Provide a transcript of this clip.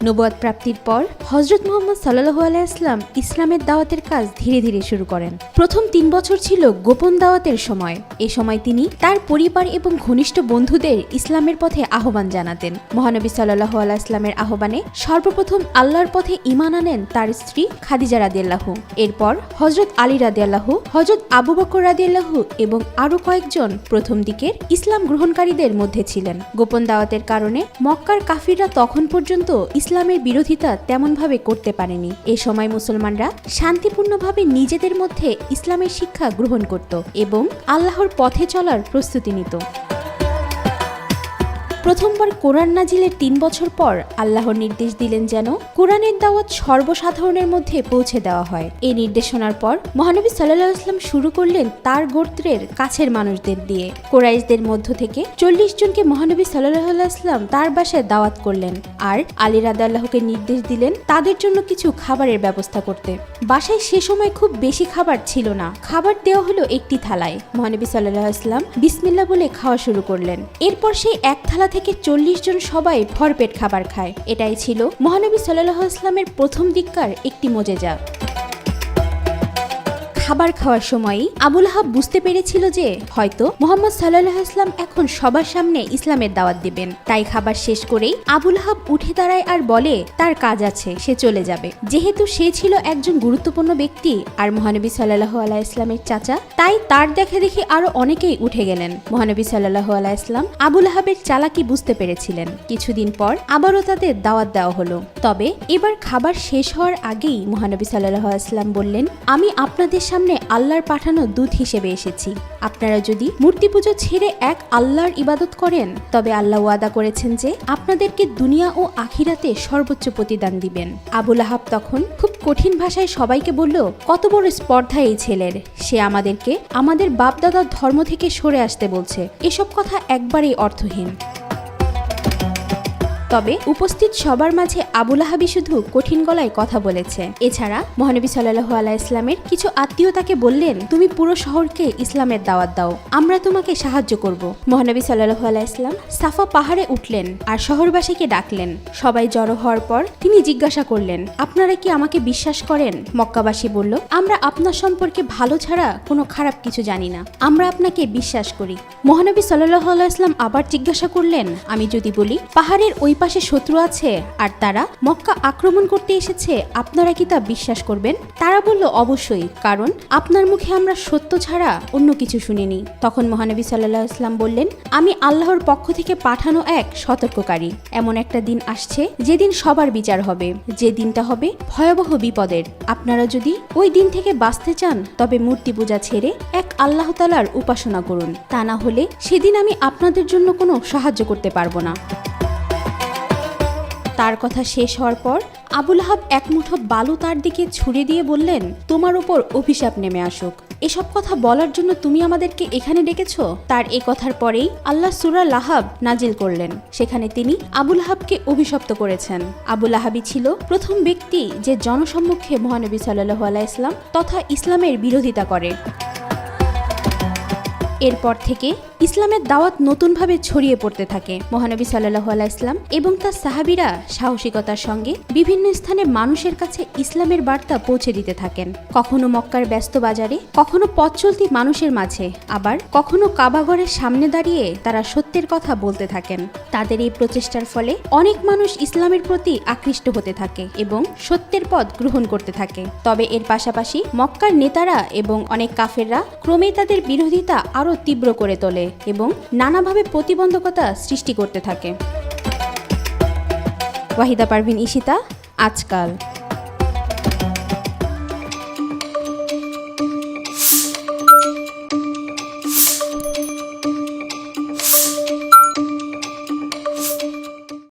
নবুয়ত প্রাপ্তির পর হযরত মুহাম্মদ সাল্লাল্লাহু আলাইহি ওয়াসাল্লাম ইসলামের দাওয়াতের কাজ ধীরে ধীরে শুরু করেন। প্রথম ৩ বছর ছিল গোপন দাওয়াতের সময়। এ সময় তিনি তার পরিবার এবং ঘনিষ্ঠ বন্ধুদের ইসলামের পথে আহ্বান জানাতেন। মহানবী সাল্লাল্লাহু আলাইহি ওয়াসাল্লামের আহ্বানে সর্বপ্রথম আল্লাহর পথে ঈমান আনেন তার স্ত্রী খাদিজা রাদিয়াল্লাহু। এরপর হযরত আলী রাদিয়াল্লাহু, হযরত আবু বকর রাদিয়াল্লাহু এবং আরও কয়েকজন প্রথম দিকের ইসলাম গ্রহণকারীদের মধ্যে ছিলেন। গোপন দাওয়াতের কারণে মক্কার কাফিররা তখন পর্যন্ত ইসলামের বিরোধিতা তেমনভাবে করতে পারেনি। এ সময় মুসলমানরা শান্তিপূর্ণভাবে নিজেদের মধ্যে ইসলামের শিক্ষা গ্রহণ করত এবং আল্লাহর পথে চলার প্রস্তুতি নিত। প্রথমবার কোরআন নাজিলের ৩ বছর পর আল্লাহর নির্দেশ দিলেন যেন কোরআনের দাওয়াত সর্বসাধারণের মধ্যে পৌঁছে দেওয়া হয়। এই নির্দেশনার পর মহানবী সাল্লাল্লাহু আলাইহি ওয়াসাল্লাম শুরু করলেন তার গোত্রের কাছের মানুষদের দিয়ে। কুরাইশদের মধ্য থেকে ৪০ জনকে মহানবী সাল্লাল্লাহু আলাইহি ওয়াসাল্লাম তার বাসায় দাওয়াত করলেন আর আলী রাদিয়াল্লাহুকে নির্দেশ দিলেন তাদের জন্য কিছু খাবারের ব্যবস্থা করতে। বাসায় সে সময় খুব বেশি খাবার ছিল না। খাবার দেওয়া হলো একটি থালায়। মহানবী সাল্লাল্লাহু আলাইহি ওয়াসাল্লাম বিসমিল্লাহ বলে খাওয়া শুরু করলেন। এরপর সেই এক থালা থেকে ৪০ জন সবাই ভরপেট খাবার খায়। এটাই ছিল মহানবী সাল্লাল্লাহু আলাইহি ওয়াসাল্লামের প্রথম দিককার একটি মোজেজা। খাবার খাওয়ার সময়ই আবু লাহাব বুঝতে পেরেছিল যে হয়তো মুহাম্মদ সাল্লাল্লাহু আলাইহি ওয়াসাল্লাম এখন সবার সামনে ইসলামের দাওয়াত দিবেন। তাই খাবার শেষ করেই আবু লাহাব উঠে দাঁড়ায় আর বলে তার কাজ আছে, সে চলে যাবে। যেহেতু সে ছিল একজন গুরুত্বপূর্ণ ব্যক্তি আর মহানবী সাল্লাল্লাহু আলাইহি ওয়াসাল্লামের চাচা, তাই তার দেখা দেখি আরো অনেকেই উঠে গেলেন। মহানবী সাল্লাল্লাহু আলাইহি ওয়াসাল্লাম আবু লাহাবের চালাকি বুঝতে পেরেছিলেন। কিছুদিন পর আবারও তাদের দাওয়াত দেওয়া হলো। তবে এবার খাবার শেষ হওয়ার আগেই মহানবী সাল্লাল্লাহু আলাইহি ওয়াসাল্লাম বললেন, আমি আপনাদের সামনে আল্লাহর পাঠানো দূত হিসেবে এসেছি। আপনারা যদি মূর্তি পুজো ছেড়ে এক আল্লাহর ইবাদত করেন তবে আল্লাহ ওয়াদা করেছেন যে আপনাদেরকে দুনিয়া ও আখিরাতে সর্বোচ্চ প্রতিদান দিবেন। আবু লাহাব তখন খুব কঠিন ভাষায় সবাইকে বলল, কত বড় স্পর্ধা এই ছেলের, সে আমাদেরকে আমাদের বাপদাদার ধর্ম থেকে সরে আসতে বলছে। এসব কথা একবারেই অর্থহীন। তবে উপস্থিত সবার মাঝে আবু লাহাবই শুধু কঠিন গলায় কথা বলেছে। এছাড়া মহানবী সাল্লাল্লাহু আলাইহি ওয়াসাল্লামের কিছু আত্মীয় তাকে বললেন, তুমি পুরো শহরকে ইসলামের দাওয়াত দাও, আমরা তোমাকে সাহায্য করব। মহানবী সাল্লাল্লাহু আলাইহি ওয়াসাল্লাম সাফা পাহাড়ে উঠলেন আর শহরবাসীকে ডাকলেন। সবাই জড়ো হওয়ার পর তিনি জিজ্ঞাসা করলেন, আপনারা কি আমাকে বিশ্বাস করেন? মক্কাবাসী বলল, আমরা আপনার সম্পর্কে ভালো ছাড়া কোনো খারাপ কিছু জানি না, আমরা আপনাকে বিশ্বাস করি। মহানবী সাল্লাল্লাহু আলাইহি ওয়াসাল্লাম আবার জিজ্ঞাসা করলেন, আমি যদি বলি পাহাড়ের ওই পাশে শত্রু আছে আর তারা মক্কা আক্রমণ করতে এসেছে, আপনারা কি তা বিশ্বাস করবেন? তারা বলল, অবশ্যই, কারণ আপনার মুখে আমরা সত্য ছাড়া অন্য কিছু শুনিনি। তখন মহানবী সাল্লাল্লাহু আলাইহি ওয়াসাল্লাম বললেন, আমি আল্লাহর পক্ষ থেকে পাঠানো এক সতর্ককারী। এমন একটা দিন আসছে যেদিন সবার বিচার হবে, যে দিনটা হবে ভয়াবহ বিপদের। আপনারা যদি ওই দিন থেকে বাঁচতে চান তবে মূর্তি পূজা ছেড়ে এক আল্লাহ তাআলার উপাসনা করুন, তা না হলে সেদিন আমি আপনাদের জন্য কোনো সাহায্য করতে পারবো না। তার কথা শেষ হওয়ার পর আবু লাহাব এক মুঠো বালু তার দিকে ছুঁড়ে দিয়ে বললেন, তোমার উপর অভিশাপ নেমে আসুক। এসব কথা বলার জন্য তুমি আমাদেরকে এখানে ডেকেছো? তার এ কথার পরেই আল্লাহ সূরা লাহাব নাজিল করলেন। সেখানে তিনি আবু লাহাবকে অভিশপ্ত করেছেন। আবু লাহাবই ছিল প্রথম ব্যক্তি যে জনসম্মুখে মহানবী সাল্লাল্লাহু আলাইহি ওয়াসাল্লাম তথা ইসলামের বিরোধিতা করে। এরপর থেকে ইসলামের দাওয়াত নতুনভাবে ছড়িয়ে পড়তে থাকে। মহানবী সাল্লাল্লাহু আলাইহি ওয়াসাল্লাম এবং তার সাহাবীরা সাহসিকতার সঙ্গে বিভিন্ন স্থানে মানুষের কাছে ইসলামের বার্তা পৌঁছে দিতে থাকেন। কখনো মক্কার ব্যস্ত বাজারে, কখনো পথ চলতি মানুষের মাঝে, আবার কখনো কাবাঘরের সামনে দাঁড়িয়ে তারা সত্যের কথা বলতে থাকেন। তাদের এই প্রচেষ্টার ফলে অনেক মানুষ ইসলামের প্রতি আকৃষ্ট হতে থাকে এবং সত্যের পথ গ্রহণ করতে থাকে। তবে এর পাশাপাশি মক্কার নেতারা এবং অনেক কাফেররা ক্রমেই তাদের বিরোধিতা আরও তীব্র করে তোলে এবং নানাভাবে প্রতিবন্ধকতা সৃষ্টি করতে থাকে। ওয়াহিদা পারভিন ঈশিতা, আজকাল।